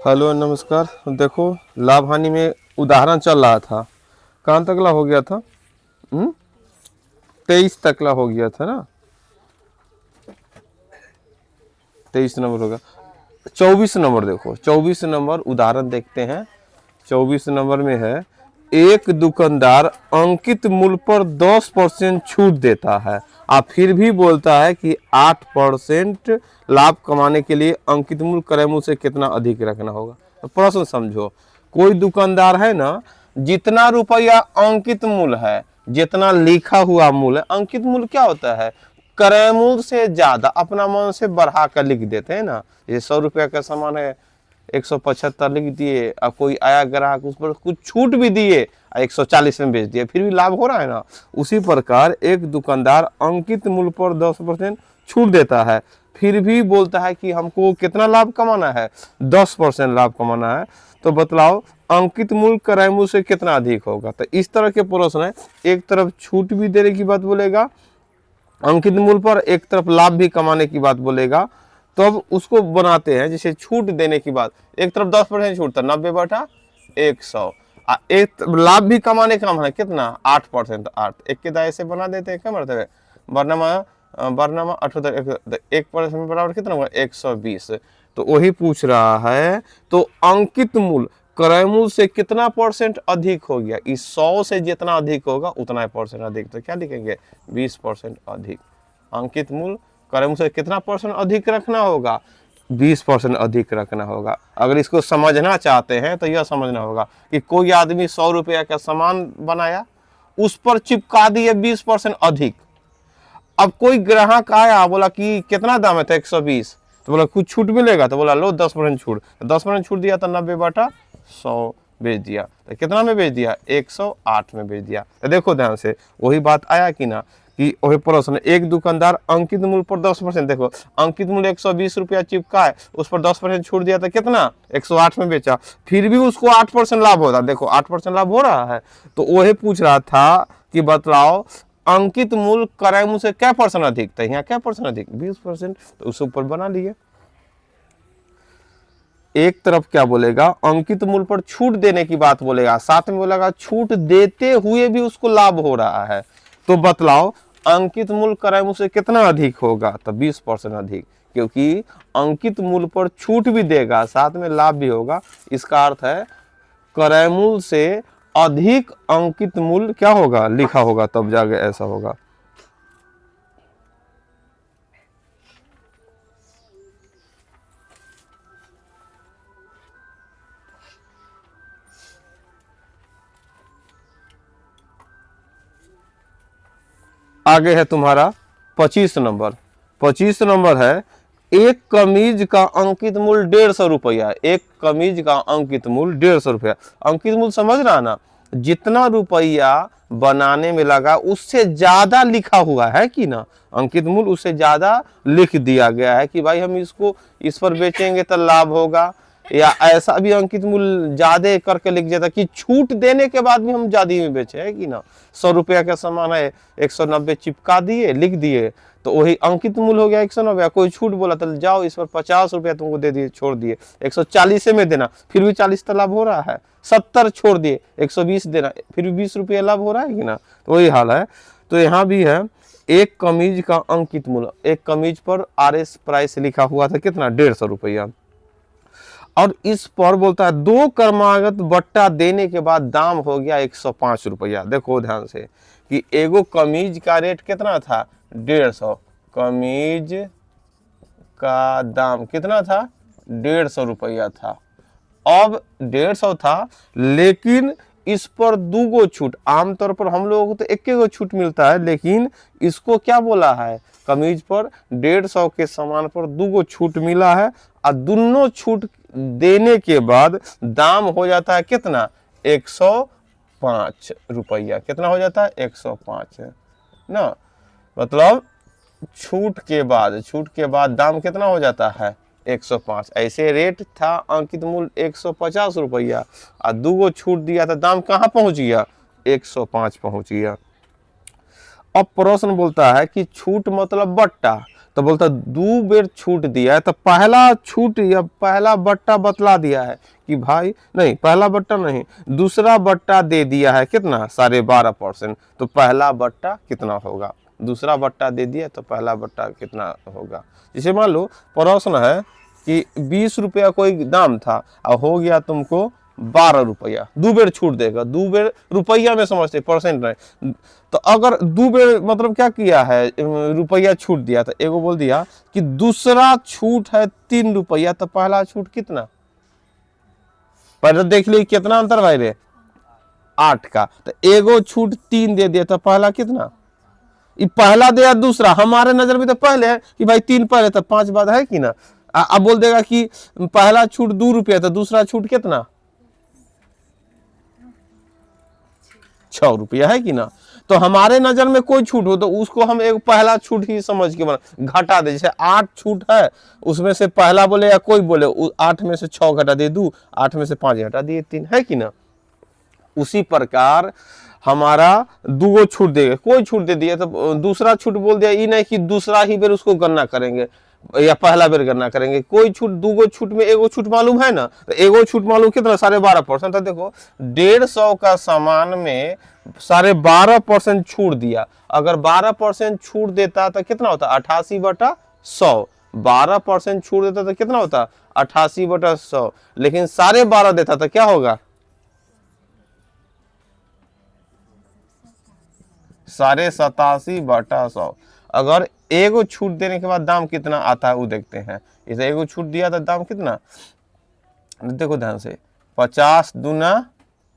Hello नमस्कार। देखो, लाभ हानि में उदाहरण चल रहा था। कहाँ तकला हो गया था? 23 तकला हो गया था ना। 23 नंबर होगा। 24 नंबर देखो, 24 नंबर उदाहरण देखते हैं। 24 नंबर में है, एक दुकानदार अंकित मूल्य पर 10% छूट देता है और फिर भी बोलता है कि 8% लाभ कमाने के लिए अंकित मूल्य क्रय मूल्य से कितना अधिक रखना होगा। तो प्रश्न समझो, कोई दुकानदार है ना, जितना रुपया अंकित मूल्य है, जितना लिखा हुआ मूल्य है, अंकित मूल्य क्या होता है? क्रय मूल्य से ज्यादा अपना मन से बढ़ा कर लिख देते हैं ना। ये 100 रुपया का सामान है, 175 लिख दिए, अब कोई आया ग्राहक उस पर कुछ छूट भी दिए, 140 में बेच दिए, फिर भी लाभ हो रहा है ना। उसी प्रकार एक दुकानदार अंकित मूल्य पर 10% छूट देता है, फिर भी बोलता है कि हमको कितना लाभ कमाना है, 10% लाभ कमाना है। तो बतलाओ, अंकित मूल्य क्रय मूल्य से कितना अधिक होगा? तो इस तरह के प्रश्न है, एक तरफ छूट भी देने की बात बोलेगा अंकित मूल्य पर, एक तरफ लाभ भी कमाने की बात बोलेगा। तो अब उसको बनाते हैं, जैसे छूट देने की बात, एक तरफ 10% छूट था, 90/100, एक लाभ भी कमाने का है कितना, 8%, 8 एक के दाए से बना देते हैं, क्या मतलब है, बरनामा 78, 1% बराबर कितना होगा, 120। तो वही पूछ रहा है, तो अंकित मूल्य क्रय मूल्य से कितना परसेंट अधिक हो गया? इस 100 से जितना अधिक होगा उतना परसेंट अधिक। तो क्या लिखेंगे, 20% अधिक। अंकित मूल्य क्रय मूल्य से कितना परसेंट अधिक रखना होगा, 20% अधिक रखना होगा। अगर इसको समझना चाहते हैं तो यह समझना होगा कि कोई आदमी 100 रुपया का सामान बनाया, उस पर चिपका दिए 20% अधिक। अब कोई ग्राहक आया, बोला कि कितना दाम है, था 120, तो बोला कुछ छूट मिलेगा, तो बोला लो 10% छूट। 10% छूट दिया तो 90/100 बेच दिया। तो कितना में बेच दिया, 108 में बेच दिया। तो देखो ध्यान से, वही बात आया कि ना, कि वही प्रश्न, एक दुकानदार अंकित मूल्य पर 10%, देखो अंकित मूल्य 120 रुपया चिपका है, उस पर 10% छूट दिया तो कितना, 108 में बेचा, फिर भी उसको 8% लाभ होता। देखो 8% लाभ हो रहा है। तो वही पूछ रहा था कि बतलाओ, अंकित मूल्य क्रय मूल्य से क्या परसेंट अधिक था, यहाँ क्या परसेंट अधिक, 20%। तो उस ऊपर बना लिए। एक तरफ क्या बोलेगा, अंकित मूल्य पर छूट देने की बात बोलेगा, साथ में बोलेगा छूट देते हुए भी उसको लाभ हो रहा है। तो बतलाओ, अंकित मूल्य क्रय मूल्य से कितना अधिक होगा? तो 20% अधिक, क्योंकि अंकित मूल्य पर छूट भी देगा, साथ में लाभ भी होगा। इसका अर्थ है क्रय मूल्य से अधिक अंकित मूल्य क्या होगा, लिखा होगा, तब जाके ऐसा होगा। आगे है तुम्हारा 25 नंबर। 25 नंबर है, एक कमीज का अंकित मूल्य 150 रुपया। एक कमीज का अंकित मूल्य 150 रुपया। अंकित मूल्य समझ रहा ना, जितना रुपया बनाने में लगा उससे ज्यादा लिखा हुआ है कि ना, अंकित मूल्य उससे ज्यादा लिख दिया गया है कि भाई हम इसको इस पर बेचेंगे तो लाभ होगा, या ऐसा भी अंकित मूल्य ज्यादा करके लिख जाता कि छूट देने के बाद भी हम ज्यादा में बेचे, है कि ना। 100 रुपया का सामान है, 190 चिपका दिए, लिख दिए, तो वही अंकित मूल्य हो गया 190। कोई छूट बोला तो जाओ इस पर 50 रुपया तुमको दे दिए, छोड़ दिए, 140 में देना, फिर भी 40 तो लाभ हो रहा है। 70 छोड़ दिए, 120 देना, फिर भी 20 रुपया लाभ हो रहा है कि ना। तो वही हाल है। तो यहाँ भी है, एक कमीज का अंकित मूल्य, एक कमीज पर RS प्राइस लिखा हुआ था कितना, 150 रुपया, और इस पर बोलता है दो क्रमागत बट्टा देने के बाद दाम हो गया 105 रुपया। देखो ध्यान से कि एगो कमीज का रेट कितना था, 150, कमीज का दाम कितना था, 150 रुपया था। अब 150 था, लेकिन इस पर दूगो छूट, आमतौर पर हम लोगों को तो एक गो छूट मिलता है, लेकिन इसको क्या बोला है, कमीज पर 150 के सामान पर दूगो छूट मिला है, और दोनों छूट देने के बाद दाम हो जाता है कितना, 105 रुपया। कितना हो जाता है, 105 ना। मतलब छूट के बाद दाम कितना हो जाता है, 105। ऐसे रेट था अंकित मूल्य 150 रुपया, और दूगो छूट दिया था, दाम कहाँ पहुंच गया, 105 पहुंच गया। अब प्रश्न बोलता है कि छूट मतलब बट्टा, तो बोलता दो बेर छूट दिया है, तो पहला छूट या पहला बट्टा बतला दिया है कि भाई नहीं, पहला बट्टा नहीं, दूसरा बट्टा दे दिया है कितना 12.5%। तो पहला बट्टा कितना होगा, दूसरा बट्टा दे दिया तो पहला बट्टा कितना होगा। जैसे मान लो प्रश्न है कि 20 रुपया कोई दाम था और हो गया तुमको 12 रुपया, दो बेर छूट देगा, दो बेर रुपया में समझते, परसेंट नहीं। तो अगर दो बेर मतलब क्या किया है, रुपया छूट दिया, तो एगो बोल दिया कि दूसरा छूट है 3 रुपया, तो पहला छूट कितना, पहले देख ली कितना अंतर भाई रे, 8 का। तो एगो छूट 3 दे दिया, तो पहला कितना, ये पहला दिया दूसरा, हमारे नजर में तो पहले है कि भाई 3 पहले, तो 5 बाद है कि ना। अब बोल देगा कि पहला छूट 2 रुपया, तो दूसरा छूट कितना 6 रुपया है कि ना। तो हमारे नजर में कोई छूट हो तो उसको हम एक पहला छूट ही समझ के बना घटा दे। जैसे 8 छूट है, उसमें से पहला बोले या कोई बोले 8 में से 6 घटा दे, 2 8 में से 5 घटा दिए 3, है कि ना। उसी प्रकार हमारा दो छूट देगा, कोई छूट दे दिया तो दूसरा छूट बोल दिया, ये नहीं कि दूसरा ही बेर उसको गणना करेंगे या पहला बेर गणना करेंगे। कोई छूट, दूगो छूट में एगो छूट मालूम है ना, तो एगो छूट मालूम कितना 12.5%। तो देखो 150 का सामान में 12.5% छूट दिया, अगर 12% छूट देता तो कितना होता 88/100, 12% छूट देता तो कितना होता 88/100, लेकिन 12.5 देता तो क्या होगा 87/100। अगर एगो छूट देने के बाद दाम कितना आता है वो देखते हैं। इसे एगो छूट दिया था, दाम कितना, देखो ध्यान से, 50 दूना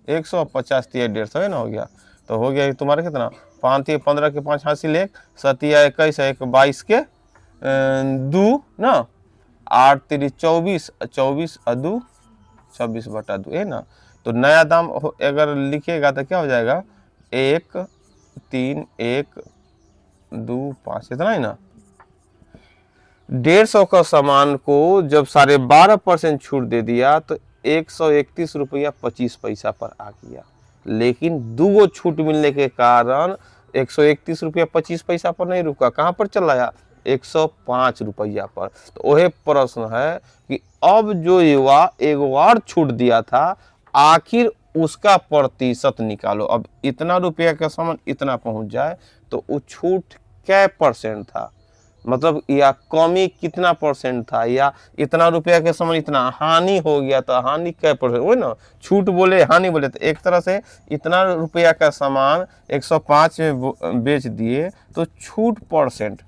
100, 50 तिया 150 है ना, हो गया। तो हो गया तुम्हारा कितना, 5 तिया 15 के 5 हासिल 1, 7 तिया 21, 1 22 के 2 ना, 8 तिरी 24, 24 2 26/2 है ना। तो नया दाम अगर लिखेगा तो क्या हो जाएगा 1 3 1 2 5, इतना ही ना। 150 का सामान को जब 12.5% छूट दे दिया तो 131 रुपया 25 पैसा पर आ गया, लेकिन दो छूट मिलने के कारण 131 रुपया 25 पैसा पर नहीं रुका, कहां पर चला आया 105 रुपया पर। तो वही प्रश्न है कि अब जो युवा एक और छूट दिया था, आखिर उसका प्रतिशत निकालो। अब इतना रुपया का सामान इतना पहुंच जाए तो वो छूट क्या परसेंट था, मतलब या कमी कितना परसेंट था, या इतना रुपया के सामान इतना हानि हो गया तो हानि क्या परसेंट, वो ना छूट बोले हानि बोले। तो एक तरह से इतना रुपया का सामान 105 में बेच दिए तो छूट परसेंट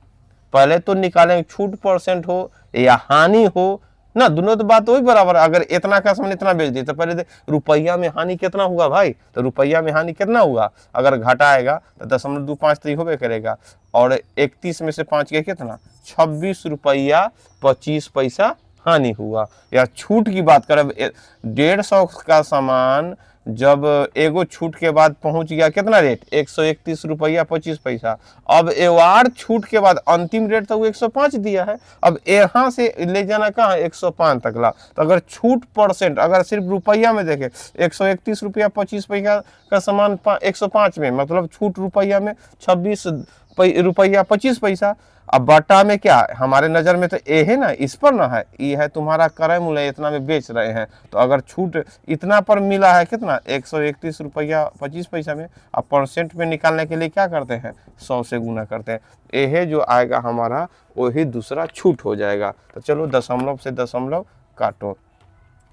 पहले तो निकालेंगे, छूट परसेंट हो या हानि हो ना, दोनों तो बात वही बराबर। अगर इतना का सामान इतना बेच दिए तो पहले रुपया में हानि कितना हुआ भाई, तो रुपया में हानि कितना हुआ, अगर घटा आएगा तो 0.25 तो होबे करेगा। और 31 में से 5 के कितना 26 रुपया 25 पैसा हानि हुआ। या छूट की बात करें 150 का सामान जब एगो छूट के बाद पहुंच गया कितना रेट 131 रुपया 25 पैसा, अब एवार छूट के बाद अंतिम रेट तो वो 105 दिया है, अब यहाँ से ले जाना कहाँ 105 तक ला। तो अगर छूट परसेंट अगर सिर्फ रुपया में देखे 131 रुपया 25 पैसा का सामान 105 में, मतलब छूट रुपया में 26 रुपया 25 पैसा। अब बटा में क्या हमारे नजर में तो ए है ना, इस पर ना है, ये है तुम्हारा क्रय मूल्य, इतना में बेच रहे हैं। तो अगर छूट इतना पर मिला है कितना 131 रुपया 25 पैसा में, अब परसेंट में निकालने के लिए क्या करते हैं 100 से गुना करते हैं, ये जो आएगा हमारा वही दूसरा छूट हो जाएगा। तो चलो दशमलव से दशमलव काटो।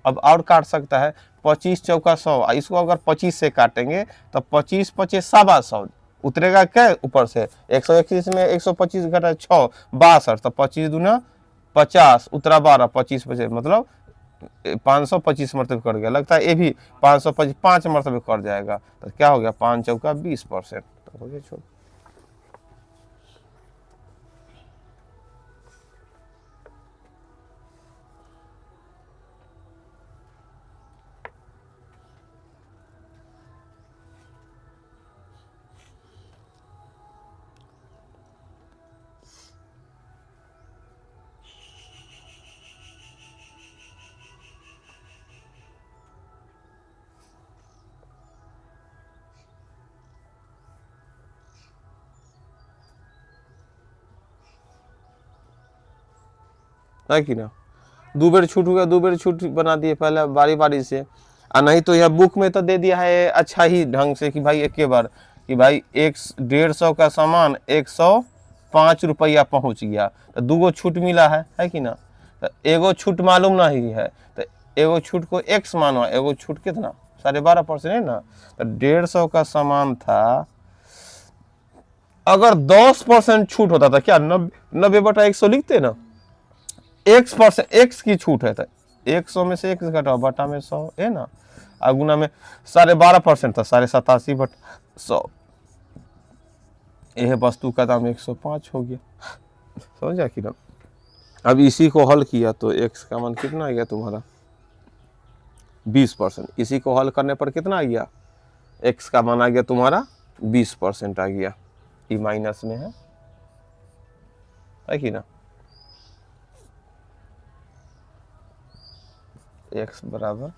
अब और काट सकता है 25 चौका 100, इसको अगर 25 से काटेंगे तो 25 25 100 उतरेगा क्या ऊपर से 121 में 125 घटा 6 62, तो 25 दूना 50 उतरा 12 25 25 मतलब 525 मरतबे कर गया। लगता है ये भी 525 5 मरतबे कर जाएगा, तो क्या हो गया 5 चौका 20%। तो हो गया छोड़। है कि ना। 2 बेर छूट हो गया, 2 बेर छूट बना दिए पहले बारी बारी से। और नहीं तो यह बुक में तो दे दिया है अच्छा ही ढंग से कि भाई एक के बार कि भाई 150 का सामान 105 रुपया पहुंच गया, तो 2 गो छूट मिला है कि ना। तो एगो छूट मालूम नहीं है, तो एगो छूट को x मानो, एगो छूट कितना 12.5% है ना। तो 150 का सामान था, अगर 10% छूट होता था क्या 90/100 लिखते ना। x की छूट है, तो 100 में से x घटाओ, बटा में 100 है ना, गुना में 12.5% था, 87/100। यह वस्तु का दाम 105 हो गया, समझा कि ना। अब इसी को हल किया तो x का मान कितना आ गया तुम्हारा 20%। इसी को हल करने पर कितना आ गया, x का मान आ गया तुम्हारा 20% आ गया। ये माइनस में है कि ना। x बराबर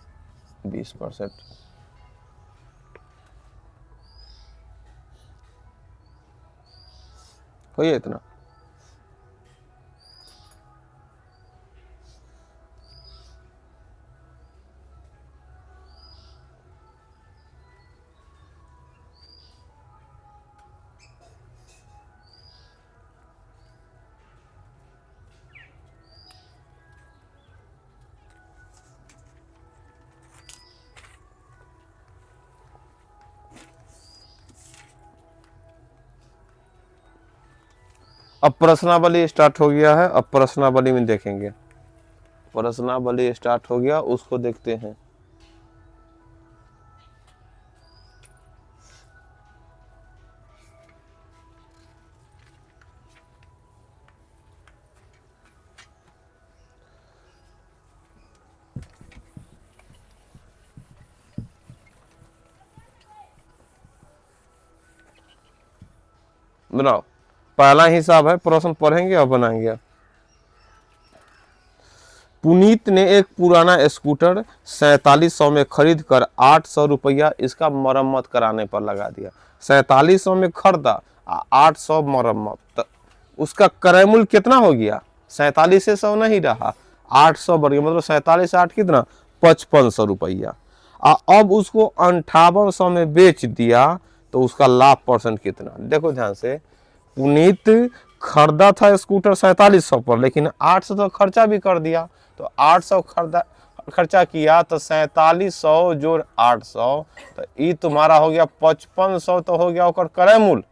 20%। हो गया इतना। अब प्रश्नावली स्टार्ट हो गया है। अब प्रश्नावली में देखेंगे, प्रश्नावली स्टार्ट हो गया, उसको देखते हैं। बनाओ, पहला हिसाब है, प्रश्न पढ़ेंगे और बनाएंगे। पुनीत ने एक पुराना स्कूटर 4700 में खरीद कर 800 रुपया इसका मरम्मत कराने पर लगा दिया। 4700 में खरीदा, 800 मरम्मत, तो उसका क्रय मूल्य कितना हो गया, 47 से 100 नहीं रहा, 800 बढ़ गया, मतलब 47 से 8 कितना 5500 रुपया। अब उसको 5800 में बेच दिया, तो उसका लाभ परसेंट कितना। देखो ध्यान से, पुनीत खरीदा था स्कूटर 4700 पर, लेकिन 800 तो खर्चा भी कर दिया, तो 800 खर्चा किया, तो 4700 जोड़ 800, तो ये तुम्हारा हो गया 5500, तो हो गया ओकर क्रय मूल्य,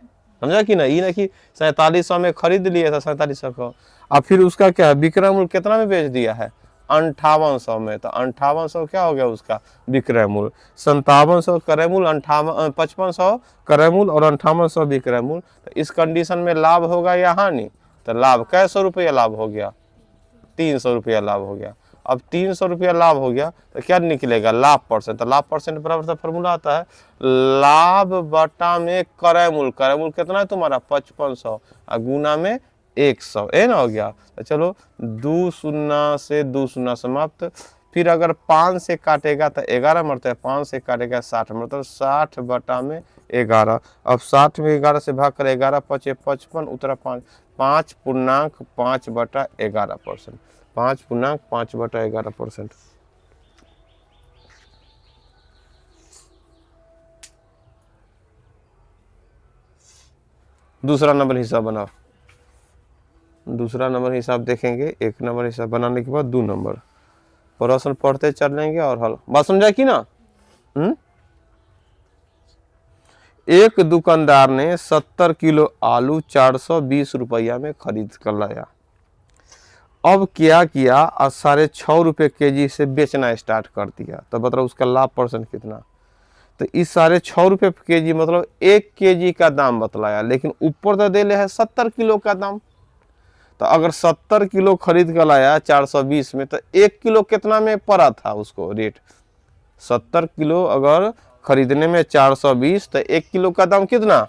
समझा कि ना। ये ना कि 4700 में खरीद लिए था 4700 को, और फिर उसका क्या है विक्रय मूल्य कितना में बेच दिया है 5800 में, तो 5800 क्या हो गया उसका विक्रय मूल्य। 5700 क्रय मूल्य, 5500 क्रय मूल्य और 5800 विक्रय मूल्य। तो इस कंडीशन में लाभ होगा या हानि, तो लाभ कैसे रुपया लाभ हो गया 300 रुपया लाभ हो गया। अब 300 रुपया लाभ हो गया, तो क्या निकलेगा लाभ परसेंट। तो लाभ परसेंट बराबर का फॉर्मूला आता है लाभ बटा में क्रय मूल्य। क्रय मूल्य कितना है तुम्हारा 5500, और गुना में 100, है ना, हो गया। तो चलो 2 शून्य से 2 शून्य समाप्त। फिर अगर 5 से काटेगा तो 11 मरता है, 5 से काटेगा 60 मरता है, 60 बटा में 11। अब 60 में 11 से भाग कर 11 पचे 55, उतरा 5, 5.5/11%, 5.5/11%। दूसरा नंबर हिसाब बनाओ। दूसरा नंबर हिसाब देखेंगे, एक नंबर हिसाब बनाने के बाद 2 नंबर प्रश्न पढ़ते चलेंगे और हल। बात समझा कि ना। एक दुकानदार ने 70 किलो आलू 420 रुपया में खरीद कर लाया। अब क्या किया, 6.5 केजी से बेचना स्टार्ट कर दिया, तो मतलब उसका लाभ परसेंट कितना। तो इस 6.5 केजी मतलब 1 केजी का दाम बतलाया, लेकिन ऊपर तो दे ले है 70 किलो का दाम। तो अगर 70 किलो खरीद कर लाया 420 में, तो 1 किलो कितना में पड़ा था उसको रेट। 70 किलो अगर खरीदने में 420, तो 1 किलो का दाम कितना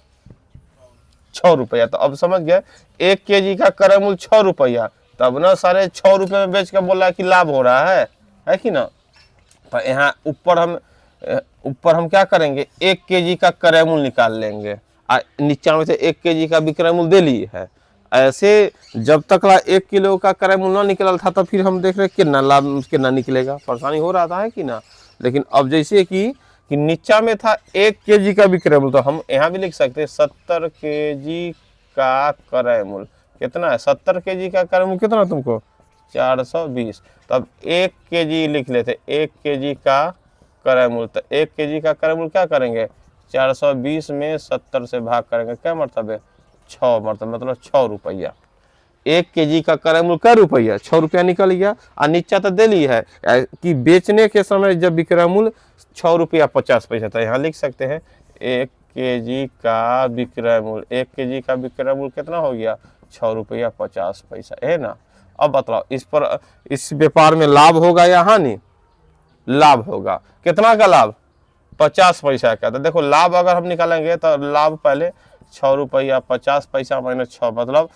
6 रुपया। तो अब समझ गए 1 केजी का क्रय मूल्य 6 रुपया, तब ना 6.5 रुपये में बेच के बोला कि लाभ हो रहा है कि ना। तो यहाँ ऊपर हम क्या करेंगे 1 केजी का क्रय मूल्य निकाल लेंगे, नीचे में से 1 केजी का विक्रय मूल्य दे लिए है, ऐसे जब तक 1 किलो का क्रय मूल्य ना निकल था तो फिर हम देख रहे कितना लाभ कितना निकलेगा, परेशानी हो रहा था है कि ना। लेकिन अब जैसे कि नीचा में था 1 kg का विक्रय मूल्य, तो हम यहाँ भी लिख सकते हैं 70 kg का क्रय मूल्य कितना है। 70 kg का क्रय मूल्य कितना तुमको 420। तब 1 kg लिख लेते, 1 kg का क्रय मूल्य। तो 1 kg का क्रय मूल्य क्या करेंगे 420 में 70 से भाग करेंगे, क्या मतलब है 6 मतलब 6 रुपया। 1 kg का क्रय मूल्य क्या रुपया 6 रुपया निकल गया। और नीचा तो दे ली है कि बेचने के समय जब विक्रय मूल्य 6 रुपया 50 पैसा था, यहाँ लिख सकते हैं 1 kg का विक्रय मूल्य। 1 kg का विक्रय मूल्य कितना हो गया 6 रुपया 50 पैसा, है ना। अब बताओ इस व्यापार में लाभ होगा या हानि। लाभ होगा। कितना का लाभ 50 पैसा का। तो देखो लाभ अगर हम निकालेंगे तो लाभ पहले 6 रुपया 50 पैसा माइनस 6 मतलब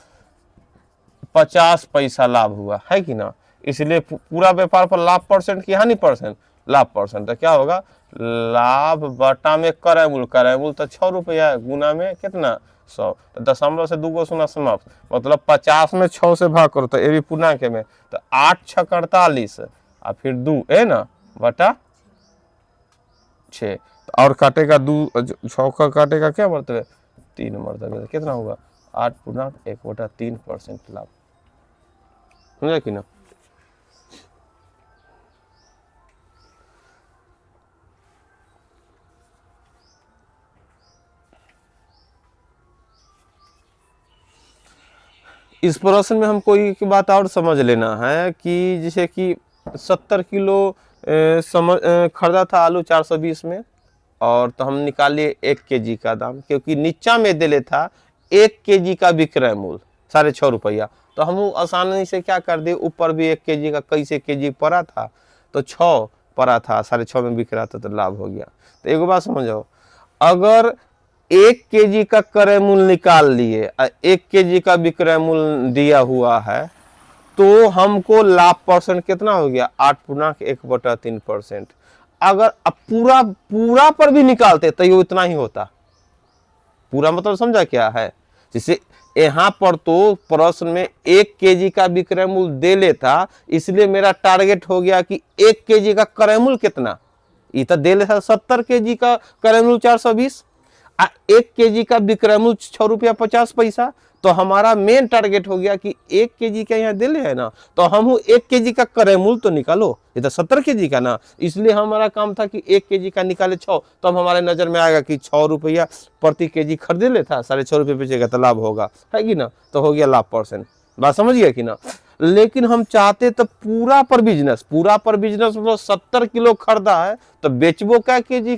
50 पैसा लाभ हुआ, है कि ना। इसलिए पूरा व्यापार पर लाभ परसेंट की हानि परसेंट, लाभ परसेंट। तो क्या होगा लाभ बटा में क्रय मूल्य तो 6 रुपया गुना में कितना 100। तो दशमलव से 2 शून्य समाप्त, मतलब 50 में 6 से भाग करो तो ये भी पूर्णांक में। तो 8 6 48 और फिर 2 है ना बटा 6। और काटेगा 2 6 का काटेगा क्या मरतबे 3 मरतबे, कितना होगा 8/1/3% लाभ, समझे कि ना। इस प्रश्न में हमको एक बात और समझ लेना है कि जैसे कि 70 किलो खरीदा था आलू 420 में, और तो हम निकालिए 1 kg का दाम, क्योंकि नीचा में दे था 1 kg का विक्रय मूल्य 6.5 रुपया। तो हम आसानी से क्या कर दिए ऊपर भी 1 kg का कैसे kg पड़ा था तो 6 पड़ा था, 6.5 में बिक रहा था तो लाभ हो गया। तो एक बात समझो, अगर 1 kg का क्रय मूल्य निकाल लिए और 1 kg का विक्रय मूल्य दिया हुआ है तो हमको लाभ परसेंट कितना हो गया 8/1/3%। अगर अब पूरा पर भी निकालते तो ये इतना ही होता। पूरा मतलब समझा क्या है, जैसे यहाँ पर तो प्रश्न में 1 kg का विक्रय मूल्य दे लेता, इसलिए मेरा टारगेट हो गया कि 1 kg का क्रय मूल्य कितना, ये तो दे लेता 70 kg का क्रय मूल्य 420 और 1 kg का विक्रय मूल्य 6 रुपया 50 पैसा। तो हमारा मेन टारगेट हो गया कि 1 kg का यहाँ दे ले है ना, तो हम 1 kg का क्रय मूल्य तो निकालो, ये तो 70 kg का ना। इसलिए हमारा काम था कि 1 kg का निकाले 6, तो अब हमारे नजर में आएगा कि 6 रुपया प्रति kg खरीदे लेता, 6.5 रुपये बेचेगा तो लाभ होगा, है कि ना। तो हो गया लाभ परसेंट, बात समझ गया कि ना। लेकिन हम चाहते तो पूरा पर बिजनेस मतलब 70 किलो खरीदा है तो बेचबो क्या kg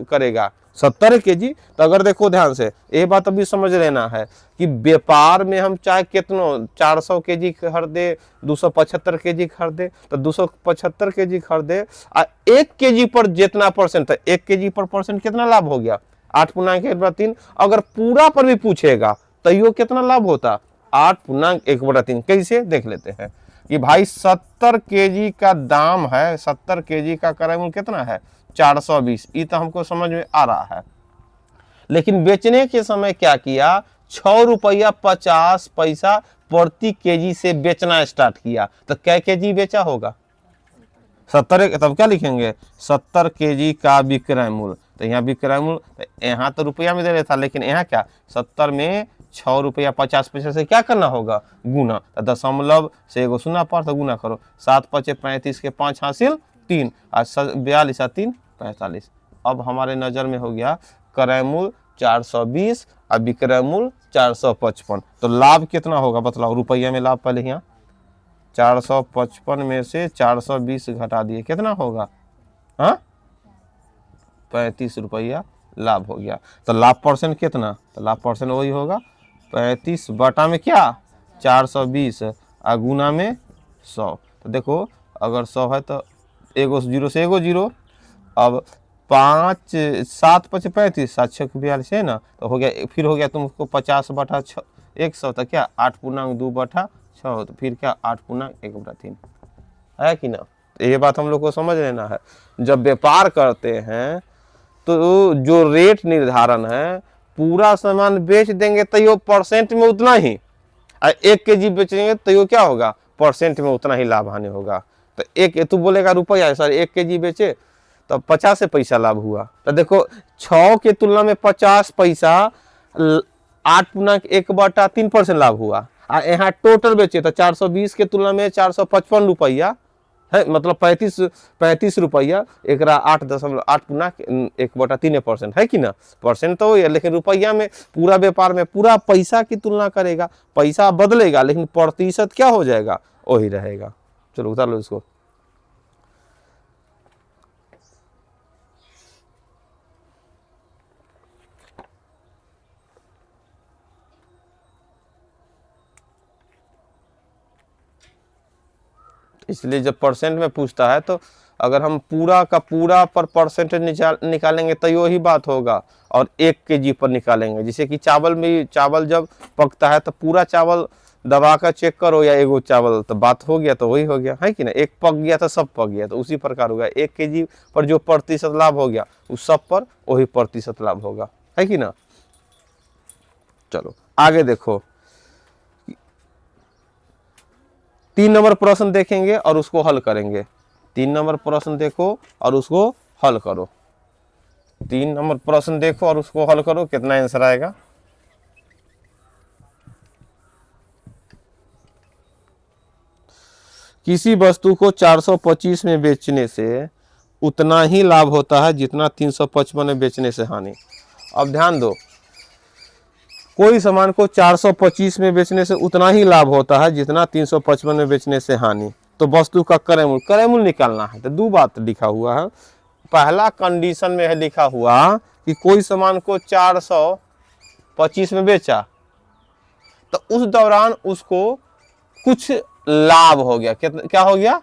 करेगा 70 kg। तो अगर देखो ध्यान से ये बात अभी समझ लेना है कि व्यापार में हम चाहे कितनो 400 kg खरीदे 275 kg खरीदे तो 275 kg खरीदे और 1 kg पर जितना परसेंट था 1 kg पर परसेंट कितना लाभ हो गया 8/1/3। अगर पूरा पर भी पूछेगा तो यो कितना लाभ होता 8/1/3। कैसे देख लेते हैं कि भाई 70 kg का दाम है, 70 kg का क्रय मूल्य कितना है 420, ये तो हमको समझ में आ रहा है। लेकिन बेचने के समय क्या किया 6 रुपया 50 पैसा प्रति kg से बेचना स्टार्ट किया। तो कै kg बेचा होगा 70, तब क्या लिखेंगे 70 kg का विक्रय मूल्य। तो यहाँ विक्रय मूल्य यहाँ तो रुपया में दे रहा था, लेकिन यहाँ क्या 70 में 6 रुपया 50 पैसा से क्या करना होगा गुना। तो दशमलव से एगो शून्य पर तो गुना करो, 7×5 = 35 के 5 हासिल 3 और 42 और 3 45। अब हमारे नजर में हो गया क्रय मूल्य 420 और विक्रय मूल्य 455। तो लाभ कितना होगा बतलाओ रुपया में लाभ। पहले यहाँ 455 में से 420 घटा दिए कितना होगा 35 रुपया लाभ हो गया। तो लाभ परसेंट कितना, तो लाभ परसेंट वही होगा 35 बटा में क्या 420 और गुना में 100। तो देखो अगर 100 है तो एगो जीरो से एगो जीरो, अब 5 7 5 35 7 6 42 है ना, तो हो गया फिर हो गया तुमको 50/100 तो क्या 8/2/6, तो फिर क्या 8/1/3 है कि ना। तो ये बात हम लोग को समझ लेना है। जब व्यापार करते हैं तो जो रेट निर्धारण है पूरा सामान बेच देंगे तो ये परसेंट में उतना ही, 1 केजी बेचेंगे तो ये क्या होगा, परसेंट में उतना ही लाभ हानि होगा। तो एक तू बोलेगा रुपया सर 1 केजी बेचे तो 50 पैसा लाभ हुआ। तो देखो 6 के तुलना में 50 पैसा 8/1/3% लाभ हुआ। यहाँ टोटल बेचे तो 420 के तुलना में 455 रुपया है, मतलब 35 रुपया, एक 8.8/1/3% है कि ना। परसेंट तो वही है, लेकिन रुपया में पूरा व्यापार में पूरा पैसा की तुलना करेगा, पैसा बदलेगा लेकिन प्रतिशत क्या हो जाएगा, वही रहेगा। चलो उतार लो इसको। इसलिए जब परसेंट में पूछता है तो अगर हम पूरा का पूरा पर परसेंटेज निकालेंगे तो यही बात होगा, और 1 केजी पर निकालेंगे। जैसे कि चावल में, चावल जब पकता है तो पूरा चावल दबा कर चेक करो या एगो चावल, तो बात हो गया तो वही हो गया, है कि ना। एक पक गया तो सब पक गया, तो उसी प्रकार होगा 1 केजी पर जो प्रतिशत लाभ हो गया उस सब पर वही प्रतिशत लाभ होगा, है कि ना। चलो आगे देखो, 3 नंबर प्रश्न देखेंगे और उसको हल करेंगे। 3 नंबर प्रश्न देखो और उसको हल करो। 3 नंबर प्रश्न देखो और उसको हल करो, कितना आंसर आएगा। किसी वस्तु को 425 में बेचने से उतना ही लाभ होता है जितना 355 में बेचने से हानि। अब ध्यान दो, कोई सामान को 425 में बेचने से उतना ही लाभ होता है जितना 355 में बेचने से हानि। तो वस्तु का क्रय मूल्य निकालना है। तो दो बात लिखा हुआ है। पहला कंडीशन में है लिखा हुआ कि कोई सामान को 425 में बेचा तो उस दौरान उसको कुछ लाभ हो गया। कितना, क्या हो गया,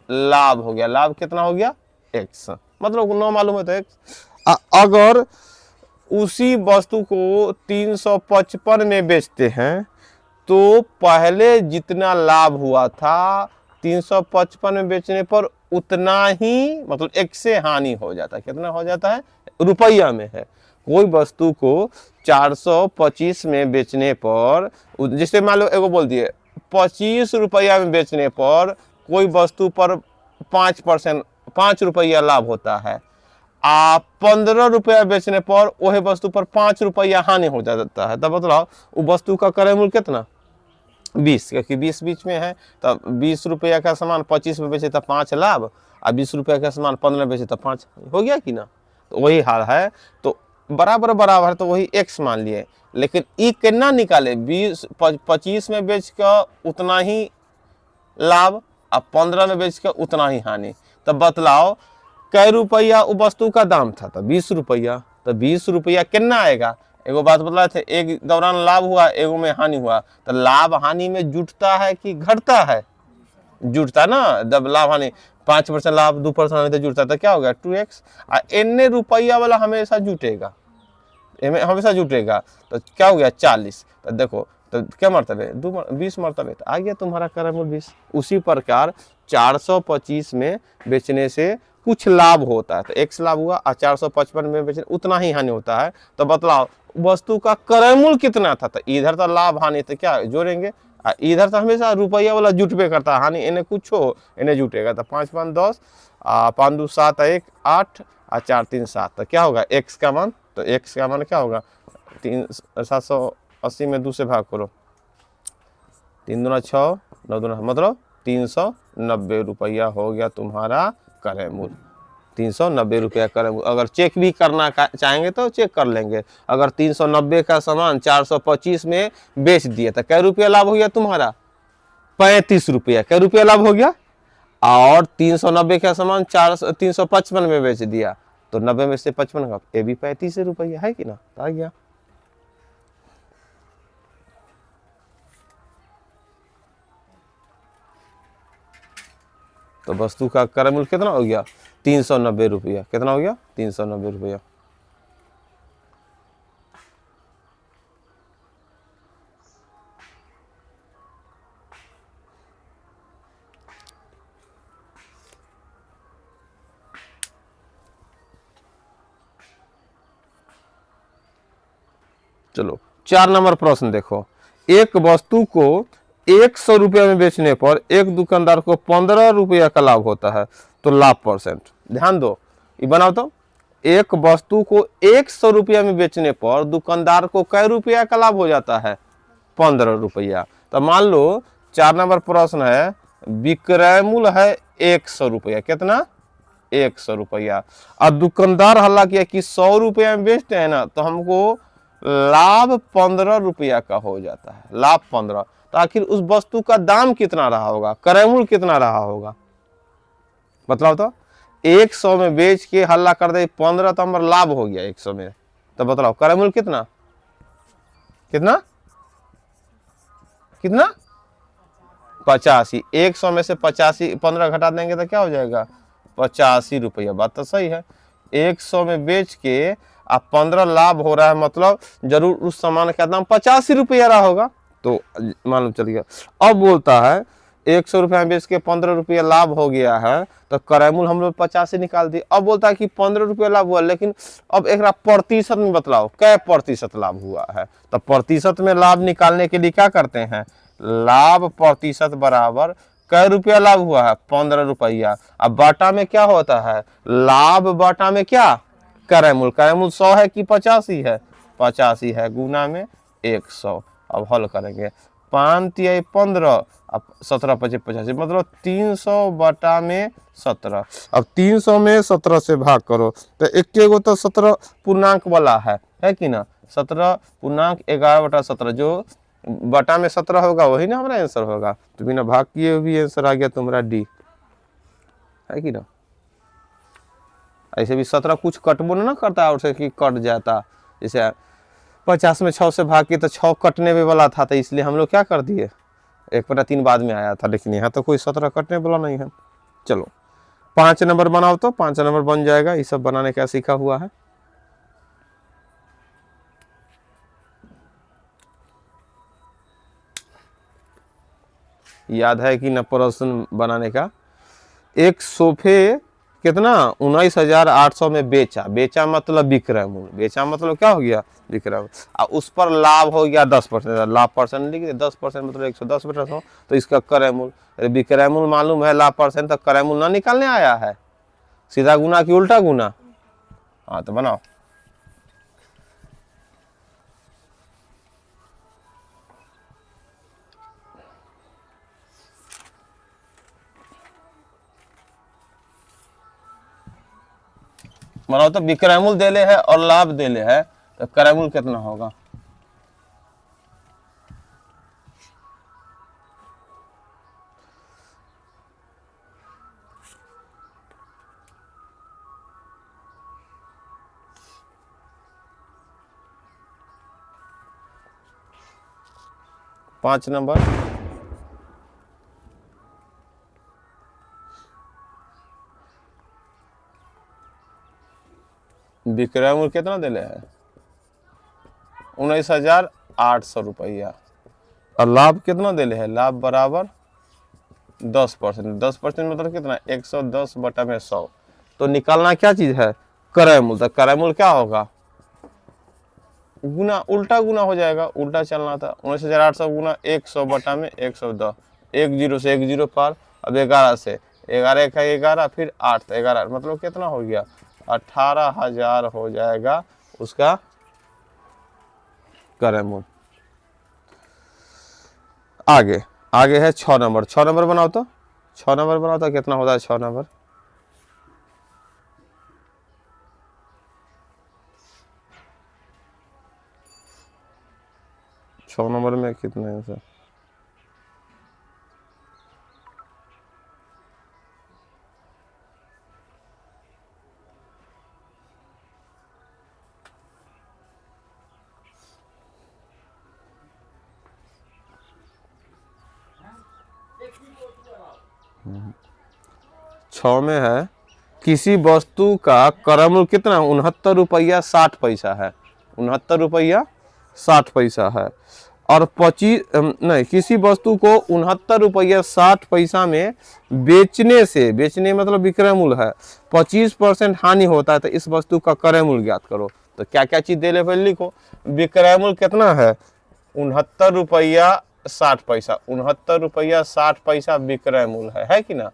लाभ हो गया। लाभ कितना हो गया, x, मतलब 9 मालूम है तो x। अगर उसी वस्तु को 355 में बेचते हैं तो पहले जितना लाभ हुआ था 355 में बेचने पर उतना ही, मतलब एक से हानि हो जाता है। कितना हो जाता है, रुपया में है। कोई वस्तु को 425 में बेचने पर, जैसे मान लो एगो बोल दिए 25 रुपया में बेचने पर कोई वस्तु पर 5% 5 रुपया लाभ होता है। 15 रुपया बेचने पर वही वस्तु पर 5 रुपया हानि हो जाता है। तब बताओ वो वस्तु का क्रय मूल्य कितना, 20, क्योंकि 20 बीच में है। तब 20 रुपया का सामान 25 में बेचे तो 5 लाभ, और 20 रुपया का सामान 15 में बेचे तो 5 हो गया कि ना। तो वही हाल है, तो बराबर बराबर तो वही x मान लिए। लेकिन ई कितना निकाले, 25 में बेच कर उतना ही लाभ और 15 में बेच कर उतना ही हानि। तब बतलाओ कै रुपया वो वस्तु का दाम था, तो 20 रुपया। तो 20 रुपया कितना आएगा, एगो बात बतलाए थे, एक दौरान लाभ हुआ एगो में हानि हुआ। तो लाभ हानि में जुटता है कि घटता है, जुटता ना। जब लाभ हानि 5% लाभ 2% हानि तो जुटता, तो क्या होगा 2x। एने रुपया वाला हमेशा जुटेगा, हमेशा जुटेगा। तो क्या हो गया 40। तो देखो तो क्या मरतबे 20 मरतबे, तो आ गया तुम्हारा क्रय मूल्य 20। उसी प्रकार 425 में बेचने से कुछ लाभ होता है, तो x लाभ हुआ, और 455 में बेचने उतना ही हानि होता है। तो बतलाओ वस्तु का क्रय मूल्य कितना था। तो इधर तो लाभ हानि तो क्या जोड़ेंगे, इधर तो हमेशा रुपया वाला जुटबे करता है, हानि इन्हें कुछ हो इन्हें जुटेगा। तो 5 5 10, 5 2 7 1 8, और 4 3 7। तो क्या होगा x का मान, तो x का मान क्या होगा 780 में 2 से भाग करो, 3 दूना 6, 9 दूना, मतलब 390 रुपया हो गया तुम्हारा क्रय मूल्य। 390 रुपया क्रय मूल्य। अगर चेक भी करना चाहेंगे तो चेक कर लेंगे। अगर 390 का सामान 425 में बेच दिए तो कै रुपया लाभ हो गया तुम्हारा, 35 रुपया। कै रुपया लाभ हो गया। और 390 का सामान 355 में बेच दिया तो 90 में से 55 का, ये भी 35 रुपया है कि ना, आ गया। तो वस्तु का क्रय मूल्य कितना हो गया 390 रुपया। कितना हो गया 390 रुपया। चलो 4 नंबर प्रश्न देखो, एक वस्तु को 100 रुपया में बेचने पर एक दुकानदार को 15 रुपया का लाभ होता है, तो लाभ परसेंट ध्यान दो, ये बनाओ तो। एक वस्तु को 100 रुपया में बेचने पर दुकानदार को कै रुपया का लाभ हो जाता है? 15 रुपया। तो मान लो 4 नंबर प्रश्न है, विक्रय मूल्य है 100 रुपया, कितना? 100 रुपया। और दुकानदार हल्ला किया कि 100 रुपया में बेचते हैं ना, तो हमको लाभ 15 रुपया का हो जाता है, लाभ 15। तो आखिर उस वस्तु का दाम कितना रहा होगा, क्रय मूल्य कितना रहा होगा, बताओ तो। 100 में बेच के हल्ला कर दे 15, तो हमारा लाभ हो गया 100 में, तो बताओ क्रय मूल्य कितना कितना कितना 85। 100 में से 85 15 घटा देंगे तो क्या हो जाएगा? 85 रुपया। बात तो सही है। 100 में बेच के अब 15 लाभ हो रहा है, मतलब जरूर उस सामान का दाम 85 रुपया रहा होगा, तो मालूम चल गया। अब बोलता है 100 रुपया में बेच के 15 रुपया लाभ हो गया है, तो क्रय मूल्य हम लोग 85 निकाल दिए। अब बोलता है कि 15 रुपया लाभ हुआ, लेकिन अब एक प्रतिशत में बतलाओ कै प्रतिशत लाभ हुआ है। तो प्रतिशत में लाभ निकालने के लिए क्या करते हैं? लाभ प्रतिशत बराबर कै रुपया लाभ हुआ है? 15 रुपया। अब बाटा में क्या होता है? लाभ बाटा में क्या? क्रय मूल्य। क्रय मूल्य 100 है कि 85 है? 85 है, गुना में 100। अब हल करेंगे, 5 तिहाई 15, अब 17 पचे 85, मतलब 300 बटा में 17। अब 300 में 17 से भाग करो, तो एक गो तो 17 पूर्णांक वाला है कि ना? 17 पूर्णांक 11 बटा 17, जो बटा में 17 होगा वही ना हमारा आंसर होगा। तो बिना भाग किए भी आंसर आ गया तुम्हारा डी, है कि ना? ऐसे भी 17 कुछ कटबो ना करता और से कि कट जाता, जैसे 50 में 6 से भाग के तो 6 कटने में वाला था, तो इसलिए हम लोग क्या कर दिए, 1/3 बाद में आया था, लेकिन यहाँ तो कोई 17 कटने वाला नहीं है। चलो 5 नंबर बनाओ, तो 5 नंबर बन जाएगा। ये सब बनाने क्या सीखा हुआ है? याद है कि न प्रश्न बनाने का? एक सोफे कितना 19,800 में बेचा, बेचा मतलब विक्रय मूल्य, बेचा मतलब क्या हो गया? विक्रय मूल्य। और उस पर लाभ हो गया 10%, लाभ परसेंट लिख दिए, 10% मतलब 110 बटा 100, तो इसका क्रय मूल्य, विक्रय मूल्य मालूम है, लाभ परसेंट, तो क्रय मूल्य ना निकालने आया है, सीधा गुना कि उल्टा गुना? हाँ तो बनाओ। बनाओ तो, विक्रय मूल्य देले है और लाभ देले है, तो क्रय मूल्य कितना होगा? पांच नंबर, विक्रय मूल्य कितना देले है? 19,800 रुपया। और लाभ कितना देले है? लाभ बराबर 10%। 10% मतलब कितना? 110 बटा में 100। तो निकालना क्या चीज है? क्रय मूल्य। तो क्रय मूल्य क्या होगा? गुना, उल्टा गुना हो जाएगा, उल्टा चलना था। 19,800 गुना 100 बटा में 110, 1 0 से 1 0 पार। अब 11 से 11 1 है 11, फिर 8 तो 11, मतलब कितना हो गया? 18,000 हो जाएगा उसका क्रय मूल्य। आगे आगे है 6 नंबर। 6 नंबर बनाओ तो, 6 नंबर बनाओ तो कितना होता है 6 नंबर? छह नंबर में कितना है सर? छः में है, किसी वस्तु का क्रय मूल्य कितना? 69 रुपया 60 पैसा है, 69 रुपया 60 पैसा है। और 25 नहीं, किसी वस्तु को 69 रुपया 60 पैसा में बेचने से, बेचने मतलब विक्रय मूल्य है, 25% हानि होता है, तो इस वस्तु का क्रय मूल्य ज्ञात करो। तो क्या क्या चीज दे ले पहले लिखो। विक्रय मूल्य कितना है? 69 रुपया 60 पैसा, 69 रुपया 60 पैसा विक्रय मूल्य है कि ना।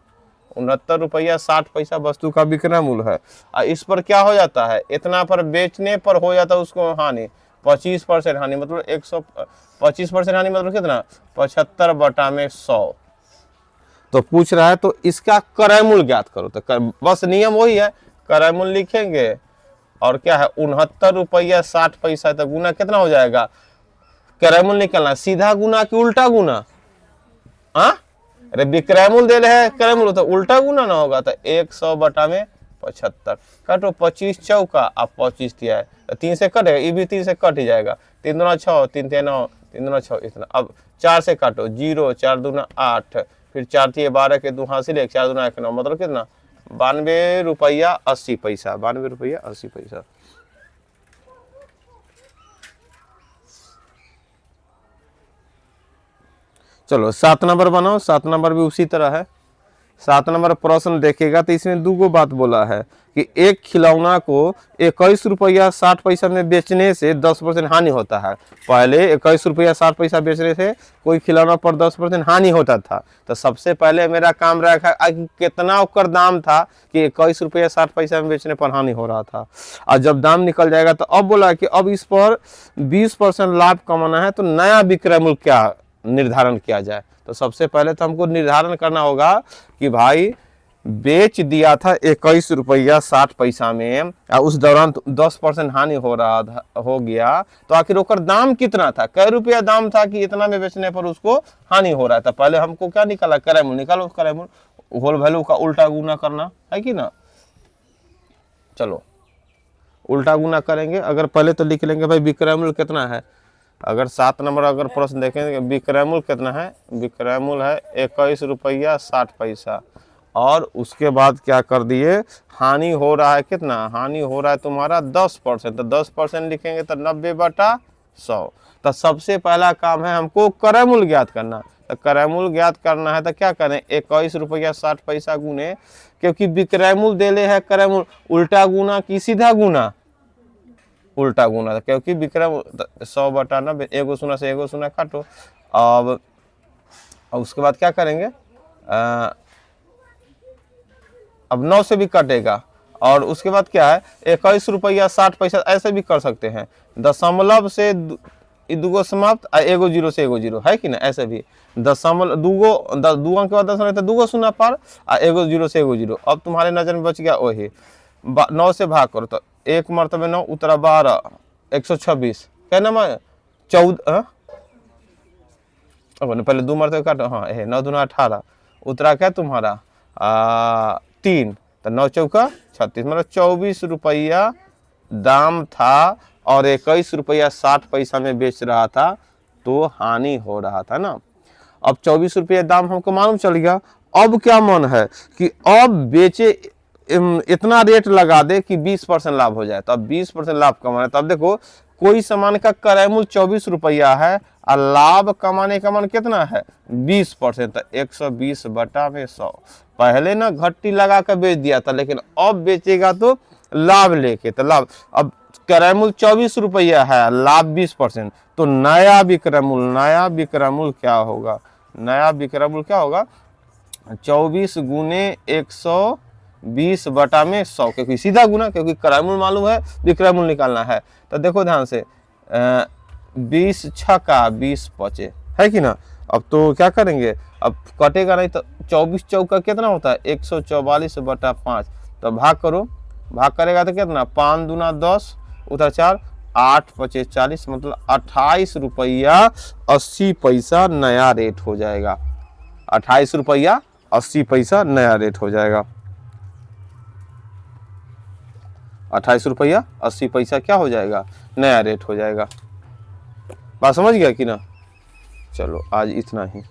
69 रुपया 60 पैसा वस्तु का विक्रय मूल्य है। इस पर क्या हो जाता है, इतना पर बेचने पर हो जाता है उसको हानि, 25% हानि, मतलब 125% हानि, मतलब कितना, 75/100। तो पूछ रहा है तो इसका क्रय मूल्य ज्ञात करो। तो बस नियम वही है, क्रय मूल्य लिखेंगे और क्या है 69 रुपया 60 पैसा, तो गुना कितना हो जाएगा, क्रय मूल्य निकलना, सीधा गुना कि उल्टा गुना। हाँ, अरे विक्रय मूल्य दे रहे हैं, क्रय मूल्य तो उल्टा गुना ना होगा। तो 100/75 काटो, 25 चौका अब 25 दिया है, तो 3 से कटेगा, ये भी 3 से कट ही जाएगा, 3 दूना 6, 3 3 9, 3 दूना 6 इतना। अब 4 से काटो, 0, 4 दूना 8, फिर 4 3 12 के 2 हासिल 1, 4 दूना 1 9, मतलब कितना, 92 रुपया 80 पैसा, 92 रुपया 80 पैसा। चलो 7 नंबर बनाओ, 7 नंबर भी उसी तरह है। 7 नंबर प्रश्न देखेगा तो इसमें दो बात बोला है कि एक खिलौना को 21 रुपया 60 पैसा में बेचने से 10% हानि होता है। पहले 21 रुपया 60 पैसा बेचने से कोई खिलौना पर 10% हानि होता था। तो सबसे पहले मेरा काम रखा कि कितना उसका दाम था कि 21 रुपया 60 पैसा में बेचने पर हानि हो रहा था। और जब दाम निकल जाएगा तो अब बोला कि अब इस पर 20% लाभ कमाना है, तो नया विक्रय मूल्य क्या निर्धारण किया जाए। तो सबसे पहले तो हमको निर्धारण करना होगा कि भाई बेच दिया था 21 रुपया 60 पैसा में, उस दौरान 10% हानि हो गया, तो आखिर उसका दाम कितना था, कै रुपया दाम था कि इतना में बेचने पर उसको हानि हो रहा था। पहले हमको क्या निकाला, क्रय मूल्य निकालो, क्रय मूल्य होल वैल्यू का उल्टा गुना करना है कि ना। चलो उल्टा गुना करेंगे, अगर पहले तो लिख लेंगे भाई विक्रय मूल्य कितना है। अगर 7 नंबर अगर प्रश्न देखेंगे विक्रय मूल्य कितना है, विक्रय मूल्य है 21 रुपया 60 पैसा, और उसके बाद क्या कर दिए, हानि हो रहा है कितना, हानि हो रहा है तुम्हारा 10%, तो 10% लिखेंगे तो 90/100। तो सबसे पहला काम है हमको क्रय मूल्य ज्ञात करना। तो क्रय मूल्य ज्ञात करना है तो क्या करें, 21 रुपया 60 पैसा गुने, क्योंकि विक्रय मूल्य देले है क्रय मूल्य, उल्टा गुना की सीधा गुना, उल्टा गुना, क्योंकि विक्रय 100/90, एगो शून्य से एगो शून्य काटो। अब उसके बाद क्या करेंगे, अब 9 से भी कटेगा, और उसके बाद क्या है 21 रुपया 60 पैसा, ऐसे भी कर सकते हैं, दशमलव से दुगो समाप्त, एगो 0 से एगो 0 है कि ना। ऐसे भी दशमलव दुगो अंक के बाद दशमलव तो दुगो शून्य पार, एगो 0 से एगो 0। अब तुम्हारे नजर में बच गया वही, 9 से भाग करो तो 1 मरतबे 9 उतरा 12, 126 क्या नाम है 14, पहले 2 मरतबे काटो, हाँ 9 दूना 18 उतरा क्या तुम्हारा 3, तो 9 चौका 36, मतलब 24 रुपया दाम था और 21 रुपया 60 पैसा में बेच रहा था, तो हानि हो रहा था ना। अब 24 रुपया दाम हमको मालूम चल गया। अब क्या मन है कि अब बेचे, इतना रेट लगा दे कि 20% लाभ हो जाए। तो अब 20% लाभ कमाना, तो अब देखो कोई सामान का क्रय मूल्य 24 रुपया है और लाभ कमाने का मन कितना है 20%, तो 120/100। पहले ना घट्टी लगा कर बेच दिया था, लेकिन अब बेचेगा तो लाभ लेके, तो लाभ, अब क्रय मूल्य 24 रुपया है, लाभ 20%, तो नया विक्रय मूल्य क्या होगा, नया विक्रय मूल्य क्या होगा 24 गुने 120/100, क्योंकि सीधा गुना, क्योंकि क्रय मूल्य मालूम है, विक्रय मूल्य निकालना है। तो देखो ध्यान से 20 छक्का 20 पचे, है कि ना। अब तो क्या करेंगे, अब कटेगा नहीं, तो 24 चौका कितना होता है 144/5, तो भाग करो, भाग करेगा तो कितना 5 दूना 10 उधर 4, 8 पचे 40, मतलब 28 रुपया 80 पैसा नया रेट हो जाएगा। 28 रुपया 80 पैसा नया रेट हो जाएगा। 28 रुपया 80 पैसा क्या हो जाएगा, नया रेट हो जाएगा। बात समझ गया कि ना। चलो आज इतना ही।